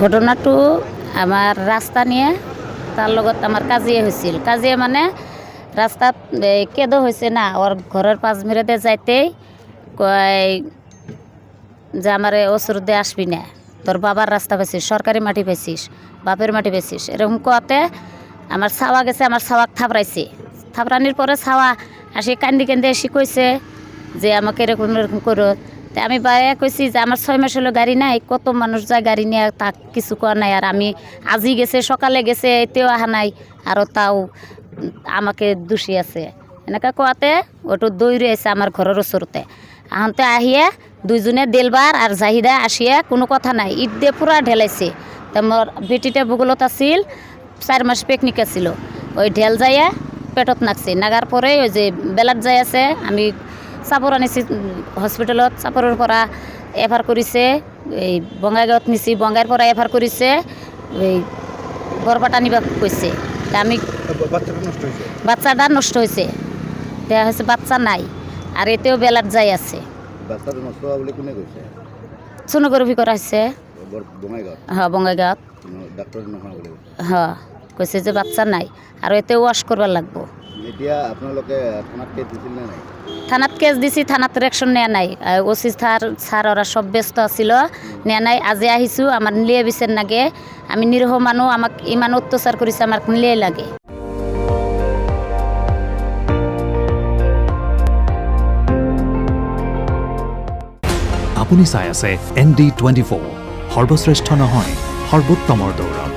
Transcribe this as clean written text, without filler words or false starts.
ঘটনাটো আমার রাস্তা নিয়ে তার লগত আমার কাজিয়া হয়েছিল। কাজিয়া মানে রাস্তাত কেদো হয়েছে না, ওর ঘরের পাঁচ মিনিটে যাইতেই কয় যে আমার ওসর দিয়ে আসবি না, তোর বাবার রাস্তা পেয়েছিস, সরকারি মাটি পেয়েছিস, বাপের মাটি পেয়েছিস, এরকম কোয়াতে আমার ছাওয়া গেছে, আমার ছাওয়াক থাপড়াইছে। থাপড়ানির পরে ছাওয়া আসি কান্দি কান্দি এসে কইছে যে আমাকে এরকম এরকম করো। তা আমি বাইরে কইছি যে আমার 6 মাস হলো গাড়ি নাই, কত মানুষ যায় গাড়ি নিয়ে, তা কিছু কর নাই। আর আমি আজি গেছে, সকালে গেছে, এতেও আহা নাই, আরও তাও আমাকে দোষী আছে এনেকা কোয়াতে ওটু দৌড়ে আছে আমার ঘরের ওচরতে। আহতে আহিয়ে দুইজনে দেলবার আর জাহিদা আসিয়া কোনো কথা নাই, ঈদ দিয়ে পুরা ঢেলাইছে। তা মোর বেটিটা ভূগোলত আছিল, 4 মাস পিকনিক আছিল, ওই ঢেল যাইয়া পেটত নাকছে। নাগার পরে ওই যে বেলাত যাই আছে, আমি চাপর আনিছি হস্পিটেলত, চাপরের পৰা এফার করিছে, এই বঙাইগাঁৱত নিছি, বঙাইৰ পৰা এফার করিছে, এই বরপাটা নিবা কইছে। তা আমি বাচ্চাটা নষ্ট হয়েছে, দেয়া হয়েছে বাচ্চা নাই, আর এতেও বেলাত যাই আছে। সোনোগ্রাফি করা হয়েছে হ্যাঁ বঙাইগাঁৱত। হ্যাঁ কইছে যে বাচ্চা নাই, আর এতে ওয়াশ করবার লাগবো। থানাত কেস দিছি, থানাত রিয়েকশন নেওয়া নাই। ওসি স্যার ওরা সব ব্যস্ত আছিল, নেওয়া নাই। আজি আহিছোঁ, আমার নিলিয়ে বিচার লাগে, আমি নিরহ মানুষ, আমাক ইমান অত্যাচার করেছে, আমার নিলিয়ে লাগে। আপুনি চাই আছে ND24, সৰ্বশ্ৰেষ্ঠ নহয় সৰ্বোত্তমৰ দৌৰত।